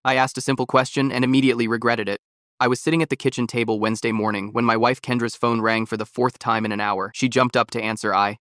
I asked a simple question and immediately regretted it. I was sitting at the kitchen table Wednesday morning when my wife Kendra's phone rang for the fourth time in an hour. She jumped up to answer. I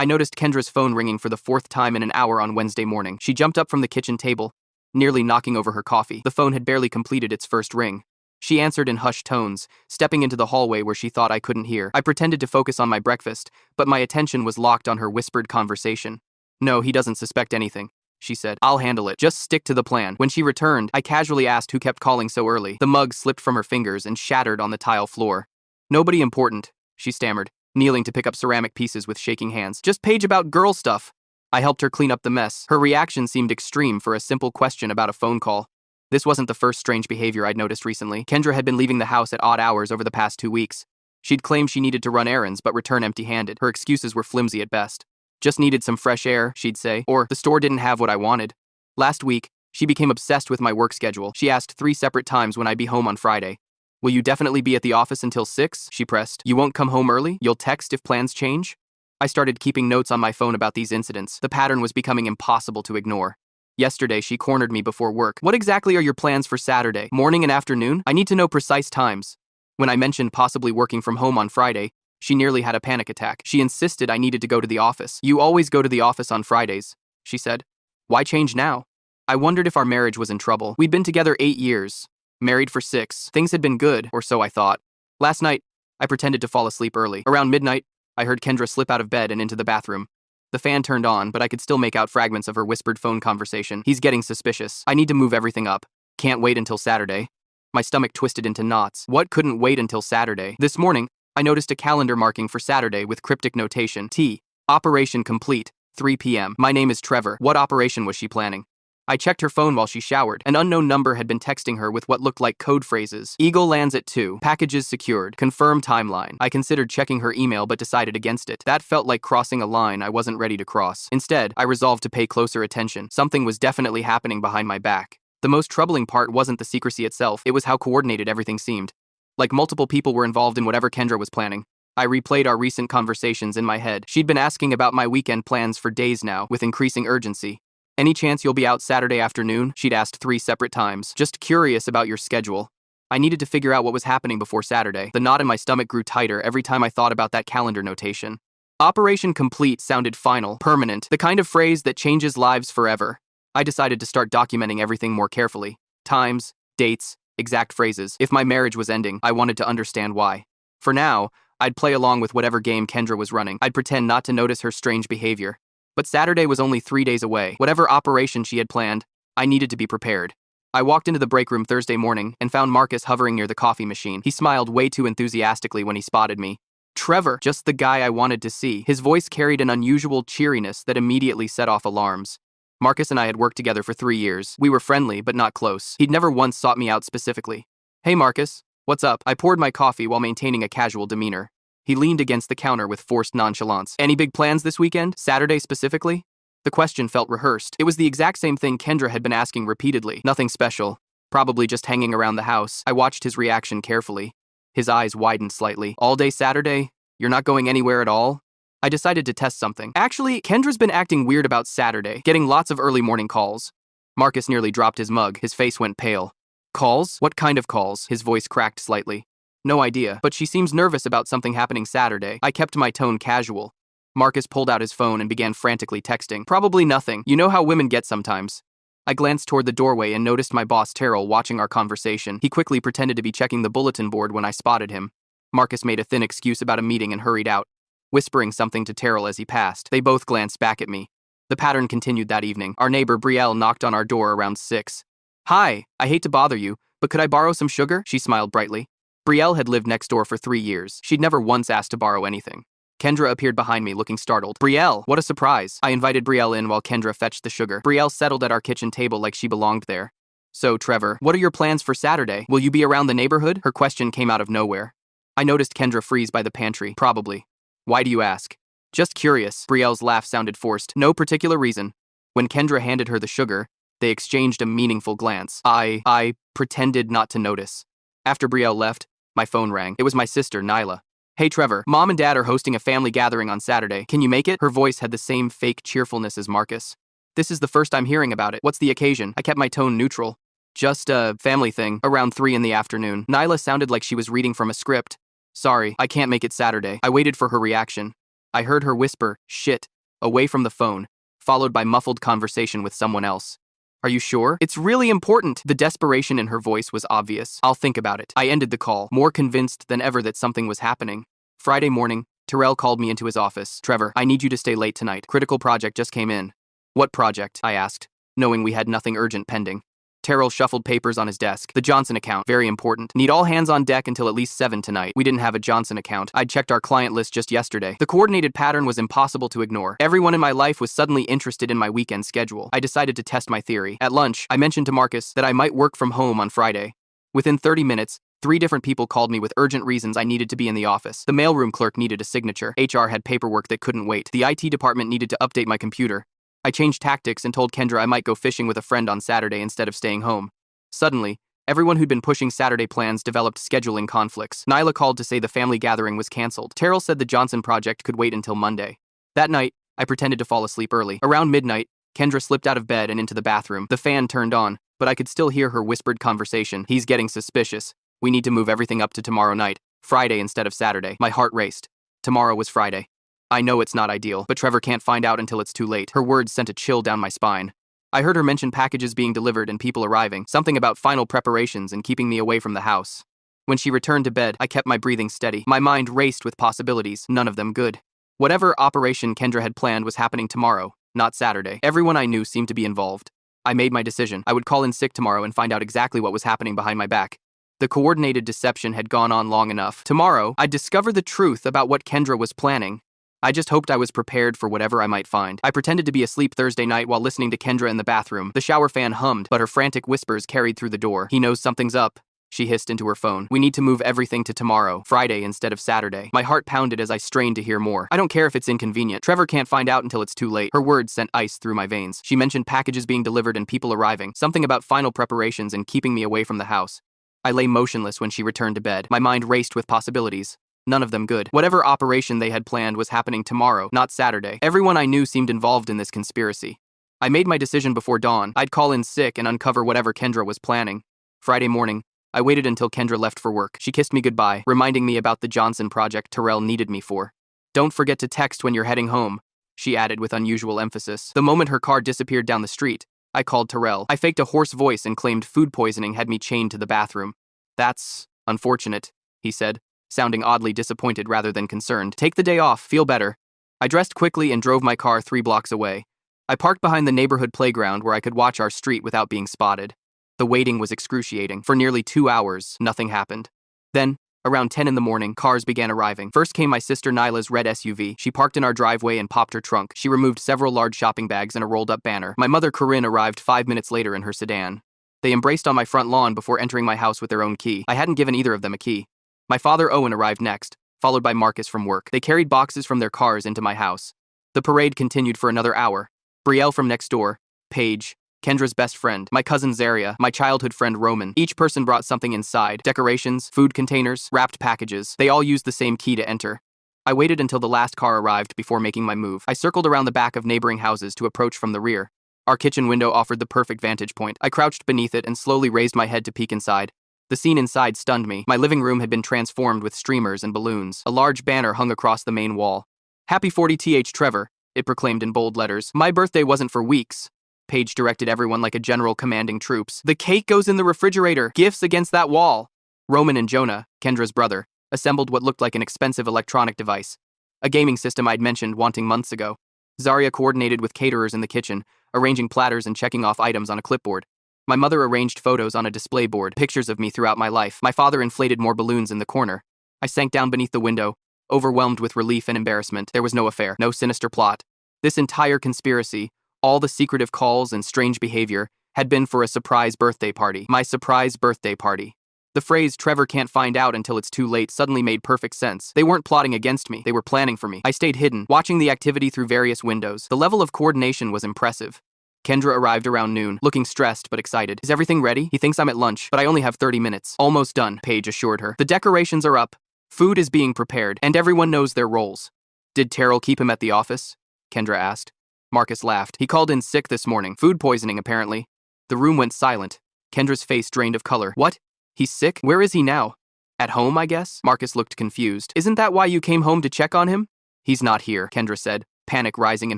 noticed Kendra's phone ringing for the fourth time in an hour on Wednesday morning. She jumped up from the kitchen table, nearly knocking over her coffee. The phone had barely completed its first ring. She answered in hushed tones, stepping into the hallway where she thought I couldn't hear. I pretended to focus on my breakfast, but my attention was locked on her whispered conversation. "No, he doesn't suspect anything," she said. "I'll handle it. Just stick to the plan." When she returned, I casually asked who kept calling so early. The mug slipped from her fingers and shattered on the tile floor. "Nobody important," she stammered, kneeling to pick up ceramic pieces with shaking hands. "Just page about girl stuff." I helped her clean up the mess. Her reaction seemed extreme for a simple question about a phone call. This wasn't the first strange behavior I'd noticed recently. Kendra had been leaving the house at odd hours over the past 2 weeks. She'd claim she needed to run errands but return empty-handed. Her excuses were flimsy at best. "Just needed some fresh air," she'd say, or "the store didn't have what I wanted." Last week, she became obsessed with my work schedule. She asked 3 separate times when I'd be home on Friday. "Will you definitely be at the office until 6? She pressed. "You won't come home early? You'll text if plans change?" I started keeping notes on my phone about these incidents. The pattern was becoming impossible to ignore. Yesterday, she cornered me before work. "What exactly are your plans for Saturday? Morning and afternoon? I need to know precise times." When I mentioned possibly working from home on Friday, she nearly had a panic attack. She insisted I needed to go to the office. "You always go to the office on Fridays," she said. "Why change now?" I wondered if our marriage was in trouble. We'd been together 8 years, married for 6. Things had been good, or so I thought. Last night, I pretended to fall asleep early. Around midnight, I heard Kendra slip out of bed and into the bathroom. The fan turned on, but I could still make out fragments of her whispered phone conversation. "He's getting suspicious. I need to move everything up. Can't wait until Saturday." My stomach twisted into knots. What couldn't wait until Saturday? This morning, I noticed a calendar marking for Saturday with cryptic notation. T. Operation complete. 3 p.m. My name is Trevor. What operation was she planning? I checked her phone while she showered. An unknown number had been texting her with what looked like code phrases. "Eagle lands at 2. Packages secured. Confirm timeline." I considered checking her email but decided against it. That felt like crossing a line I wasn't ready to cross. Instead, I resolved to pay closer attention. Something was definitely happening behind my back. The most troubling part wasn't the secrecy itself, it was how coordinated everything seemed. Like multiple people were involved in whatever Kendra was planning. I replayed our recent conversations in my head. She'd been asking about my weekend plans for days now, with increasing urgency. "Any chance you'll be out Saturday afternoon?" she'd asked 3 separate times. "Just curious about your schedule." I needed to figure out what was happening before Saturday. The knot in my stomach grew tighter every time I thought about that calendar notation. Operation complete sounded final, permanent, the kind of phrase that changes lives forever. I decided to start documenting everything more carefully. Times, dates, exact phrases. If my marriage was ending, I wanted to understand why. For now, I'd play along with whatever game Kendra was running. I'd pretend not to notice her strange behavior. But Saturday was only 3 days away. Whatever operation she had planned, I needed to be prepared. I walked into the break room Thursday morning and found Marcus hovering near the coffee machine. He smiled way too enthusiastically when he spotted me. "Trevor, just the guy I wanted to see." His voice carried an unusual cheeriness that immediately set off alarms. Marcus and I had worked together for 3 years. We were friendly, but not close. He'd never once sought me out specifically. "Hey Marcus, what's up?" I poured my coffee while maintaining a casual demeanor. He leaned against the counter with forced nonchalance. "Any big plans this weekend? Saturday specifically?" The question felt rehearsed. It was the exact same thing Kendra had been asking repeatedly. "Nothing special. Probably just hanging around the house." I watched his reaction carefully. His eyes widened slightly. "All day Saturday? You're not going anywhere at all?" I decided to test something. "Actually, Kendra's been acting weird about Saturday, getting lots of early morning calls." Marcus nearly dropped his mug. His face went pale. "Calls? What kind of calls?" His voice cracked slightly. "No idea, but she seems nervous about something happening Saturday." I kept my tone casual. Marcus pulled out his phone and began frantically texting. "Probably nothing. You know how women get sometimes." I glanced toward the doorway and noticed my boss Terrell watching our conversation. He quickly pretended to be checking the bulletin board when I spotted him. Marcus made a thin excuse about a meeting and hurried out, whispering something to Terrell as he passed. They both glanced back at me. The pattern continued that evening. Our neighbor Brielle knocked on our door around 6. "Hi, I hate to bother you, but could I borrow some sugar?" She smiled brightly. Brielle had lived next door for 3 years. She'd never once asked to borrow anything. Kendra appeared behind me looking startled. "Brielle, what a surprise." I invited Brielle in while Kendra fetched the sugar. Brielle settled at our kitchen table like she belonged there. "So, Trevor, what are your plans for Saturday? Will you be around the neighborhood?" Her question came out of nowhere. I noticed Kendra freeze by the pantry. "Probably." "Why do you ask?" "Just curious." Brielle's laugh sounded forced. "No particular reason." When Kendra handed her the sugar, they exchanged a meaningful glance. I pretended not to notice. After Brielle left, my phone rang. It was my sister, Nyla. "Hey Trevor, Mom and Dad are hosting a family gathering on Saturday. Can you make it?" Her voice had the same fake cheerfulness as Marcus. "This is the first I'm hearing about it. What's the occasion?" I kept my tone neutral. Just a family thing, around 3 in the afternoon. Nyla sounded like she was reading from a script. Sorry, I can't make it Saturday. I waited for her reaction. I heard her whisper, shit, away from the phone, followed by muffled conversation with someone else. Are you sure? It's really important. The desperation in her voice was obvious. I'll think about it. I ended the call, more convinced than ever that something was happening. Friday morning, Terrell called me into his office. Trevor, I need you to stay late tonight. Critical project just came in. What project? I asked, knowing we had nothing urgent pending. Terrell shuffled papers on his desk. The Johnson account, very important. Need all hands on deck until at least 7 tonight. We didn't have a Johnson account. I'd checked our client list just yesterday. The coordinated pattern was impossible to ignore. Everyone in my life was suddenly interested in my weekend schedule. I decided to test my theory. At lunch, I mentioned to Marcus that I might work from home on Friday. Within 30 minutes, 3 different people called me with urgent reasons I needed to be in the office. The mailroom clerk needed a signature. HR had paperwork that couldn't wait. The IT department needed to update my computer. I changed tactics and told Kendra I might go fishing with a friend on Saturday instead of staying home. Suddenly, everyone who'd been pushing Saturday plans developed scheduling conflicts. Nyla called to say the family gathering was canceled. Terrell said the Johnson project could wait until Monday. That night, I pretended to fall asleep early. Around midnight, Kendra slipped out of bed and into the bathroom. The fan turned on, but I could still hear her whispered conversation. He's getting suspicious. We need to move everything up to tomorrow night, Friday instead of Saturday. My heart raced. Tomorrow was Friday. I know it's not ideal, but Trevor can't find out until it's too late. Her words sent a chill down my spine. I heard her mention packages being delivered and people arriving, something about final preparations and keeping me away from the house. When she returned to bed, I kept my breathing steady. My mind raced with possibilities, none of them good. Whatever operation Kendra had planned was happening tomorrow, not Saturday. Everyone I knew seemed to be involved. I made my decision. I would call in sick tomorrow and find out exactly what was happening behind my back. The coordinated deception had gone on long enough. Tomorrow, I'd discover the truth about what Kendra was planning. I just hoped I was prepared for whatever I might find. I pretended to be asleep Thursday night while listening to Kendra in the bathroom. The shower fan hummed, but her frantic whispers carried through the door. He knows something's up, she hissed into her phone. We need to move everything to tomorrow, Friday instead of Saturday. My heart pounded as I strained to hear more. I don't care if it's inconvenient. Trevor can't find out until it's too late. Her words sent ice through my veins. She mentioned packages being delivered and people arriving, something about final preparations and keeping me away from the house. I lay motionless when she returned to bed. My mind raced with possibilities. None of them good. Whatever operation they had planned was happening tomorrow, not Saturday. Everyone I knew seemed involved in this conspiracy. I made my decision before dawn. I'd call in sick and uncover whatever Kendra was planning. Friday morning, I waited until Kendra left for work. She kissed me goodbye, reminding me about the Johnson project Terrell needed me for. Don't forget to text when you're heading home, she added with unusual emphasis. The moment her car disappeared down the street, I called Terrell. I faked a hoarse voice and claimed food poisoning had me chained to the bathroom. That's unfortunate, he said, sounding oddly disappointed rather than concerned. Take the day off, feel better. I dressed quickly and drove my car 3 blocks away. I parked behind the neighborhood playground where I could watch our street without being spotted. The waiting was excruciating. For nearly 2 hours, nothing happened. Then, around 10 in the morning, cars began arriving. First came my sister Nyla's red SUV. She parked in our driveway and popped her trunk. She removed several large shopping bags and a rolled-up banner. My mother Corinne arrived 5 minutes later in her sedan. They embraced on my front lawn before entering my house with their own key. I hadn't given either of them a key. My father Owen arrived next, followed by Marcus from work. They carried boxes from their cars into my house. The parade continued for another hour. Brielle from next door, Paige, Kendra's best friend, my cousin Zaria, my childhood friend Roman. Each person brought something inside: decorations, food containers, wrapped packages. They all used the same key to enter. I waited until the last car arrived before making my move. I circled around the back of neighboring houses to approach from the rear. Our kitchen window offered the perfect vantage point. I crouched beneath it and slowly raised my head to peek inside. The scene inside stunned me. My living room had been transformed with streamers and balloons. A large banner hung across the main wall. Happy 40th Trevor, it proclaimed in bold letters. My birthday wasn't for weeks. Paige directed everyone like a general commanding troops. The cake goes in the refrigerator. Gifts against that wall. Roman and Jonah, Kendra's brother, assembled what looked like an expensive electronic device. A gaming system I'd mentioned wanting months ago. Zaria coordinated with caterers in the kitchen, arranging platters and checking off items on a clipboard. My mother arranged photos on a display board, pictures of me throughout my life. My father inflated more balloons in the corner. I sank down beneath the window, overwhelmed with relief and embarrassment. There was no affair, no sinister plot. This entire conspiracy, all the secretive calls and strange behavior, had been for a surprise birthday party. My surprise birthday party. The phrase "Trevor can't find out until it's too late" suddenly made perfect sense. They weren't plotting against me, they were planning for me. I stayed hidden, watching the activity through various windows. The level of coordination was impressive. Kendra arrived around noon, looking stressed but excited. Is everything ready? He thinks I'm at lunch, but I only have 30 minutes. Almost done, Paige assured her. The decorations are up, food is being prepared, and everyone knows their roles. Did Terrell keep him at the office? Kendra asked. Marcus laughed. He called in sick this morning. Food poisoning, apparently. The room went silent. Kendra's face drained of color. What? He's sick? Where is he now? At home, I guess? Marcus looked confused. Isn't that why you came home to check on him? He's not here, Kendra said, panic rising in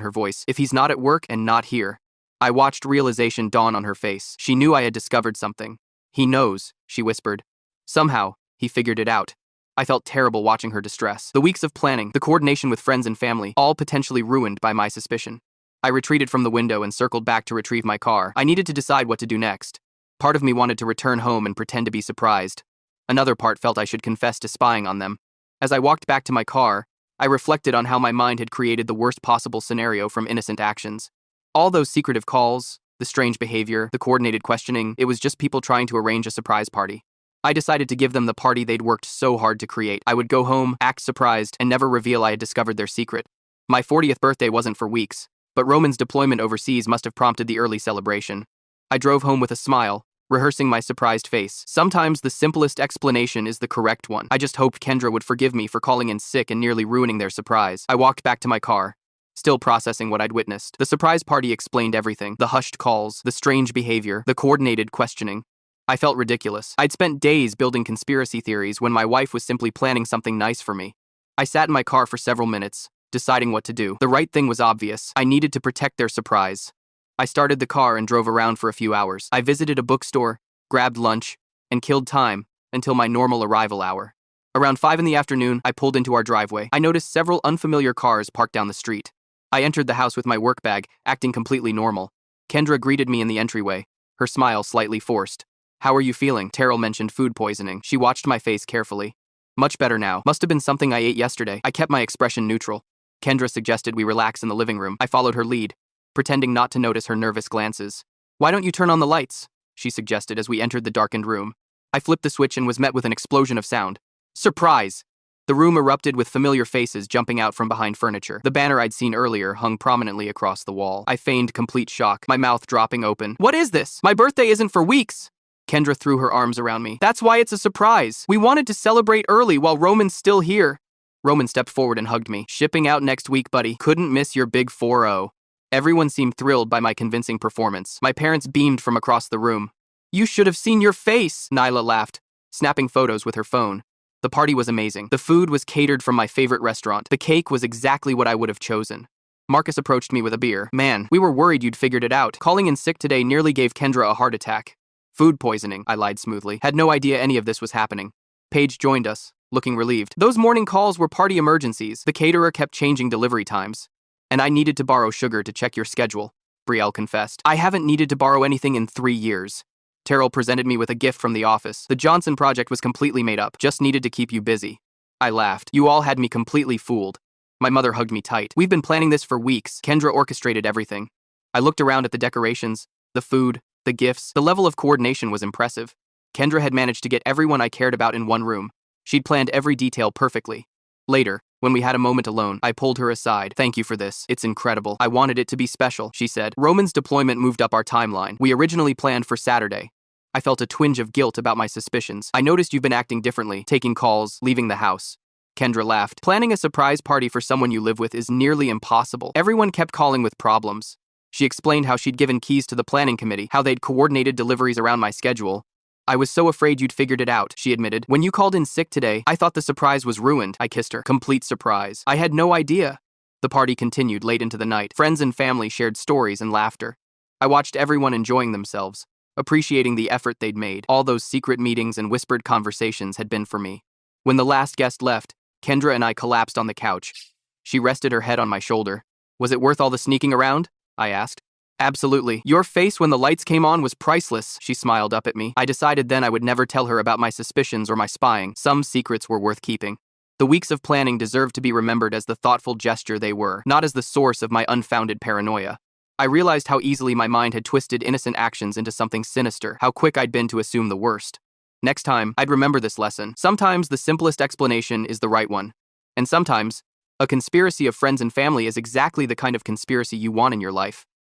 her voice. If he's not at work and not here. I watched realization dawn on her face. She knew I had discovered something. He knows, she whispered. Somehow, he figured it out. I felt terrible watching her distress. The weeks of planning, the coordination with friends and family, all potentially ruined by my suspicion. I retreated from the window and circled back to retrieve my car. I needed to decide what to do next. Part of me wanted to return home and pretend to be surprised. Another part felt I should confess to spying on them. As I walked back to my car, I reflected on how my mind had created the worst possible scenario from innocent actions. All those secretive calls, the strange behavior, the coordinated questioning, it was just people trying to arrange a surprise party. I decided to give them the party they'd worked so hard to create. I would go home, act surprised, and never reveal I had discovered their secret. My 40th birthday wasn't for weeks, but Roman's deployment overseas must have prompted the early celebration. I drove home with a smile, rehearsing my surprised face. Sometimes the simplest explanation is the correct one. I just hoped Kendra would forgive me for calling in sick and nearly ruining their surprise. I walked back to my car, still processing what I'd witnessed. The surprise party explained everything. The hushed calls, the strange behavior, the coordinated questioning. I felt ridiculous. I'd spent days building conspiracy theories when my wife was simply planning something nice for me. I sat in my car for several minutes, deciding what to do. The right thing was obvious. I needed to protect their surprise. I started the car and drove around for a few hours. I visited a bookstore, grabbed lunch, and killed time until my normal arrival hour. Around 5 in the afternoon, I pulled into our driveway. I noticed several unfamiliar cars parked down the street. I entered the house with my work bag, acting completely normal. Kendra greeted me in the entryway, her smile slightly forced. How are you feeling? Terrell mentioned food poisoning. She watched my face carefully. Much better now. Must have been something I ate yesterday. I kept my expression neutral. Kendra suggested we relax in the living room. I followed her lead, pretending not to notice her nervous glances. Why don't you turn on the lights? She suggested as we entered the darkened room. I flipped the switch and was met with an explosion of sound. Surprise! The room erupted with familiar faces jumping out from behind furniture. The banner I'd seen earlier hung prominently across the wall. I feigned complete shock, my mouth dropping open. What is this? My birthday isn't for weeks! Kendra threw her arms around me. That's why it's a surprise. We wanted to celebrate early while Roman's still here. Roman stepped forward and hugged me. Shipping out next week, buddy. Couldn't miss your big 4-0. Everyone seemed thrilled by my convincing performance. My parents beamed from across the room. You should have seen your face, Nyla laughed, snapping photos with her phone. The party was amazing. The food was catered from my favorite restaurant. The cake was exactly what I would have chosen. Marcus approached me with a beer. Man, we were worried you'd figured it out. Calling in sick today nearly gave Kendra a heart attack. Food poisoning, I lied smoothly. Had no idea any of this was happening. Paige joined us, looking relieved. Those morning calls were party emergencies. The caterer kept changing delivery times. And I needed to borrow sugar to check your schedule, Brielle confessed. I haven't needed to borrow anything in 3 years. Terrell presented me with a gift from the office. The Johnson project was completely made up, just needed to keep you busy. I laughed. You all had me completely fooled. My mother hugged me tight. We've been planning this for weeks. Kendra orchestrated everything. I looked around at the decorations, the food, the gifts. The level of coordination was impressive. Kendra had managed to get everyone I cared about in one room. She'd planned every detail perfectly. Later, when we had a moment alone, I pulled her aside. Thank you for this. It's incredible. I wanted it to be special, she said. Roman's deployment moved up our timeline. We originally planned for Saturday. I felt a twinge of guilt about my suspicions. I noticed you've been acting differently, taking calls, leaving the house. Kendra laughed. Planning a surprise party for someone you live with is nearly impossible. Everyone kept calling with problems. She explained how she'd given keys to the planning committee, how they'd coordinated deliveries around my schedule. I was so afraid you'd figured it out, she admitted. When you called in sick today, I thought the surprise was ruined. I kissed her. Complete surprise. I had no idea. The party continued late into the night. Friends and family shared stories and laughter. I watched everyone enjoying themselves, appreciating the effort they'd made. All those secret meetings and whispered conversations had been for me. When the last guest left, Kendra and I collapsed on the couch. She rested her head on my shoulder. Was it worth all the sneaking around? I asked. Absolutely. Your face when the lights came on was priceless, she smiled up at me. I decided then I would never tell her about my suspicions or my spying. Some secrets were worth keeping. The weeks of planning deserved to be remembered as the thoughtful gesture they were, not as the source of my unfounded paranoia. I realized how easily my mind had twisted innocent actions into something sinister, how quick I'd been to assume the worst. Next time, I'd remember this lesson. Sometimes the simplest explanation is the right one. And sometimes, a conspiracy of friends and family is exactly the kind of conspiracy you want in your life.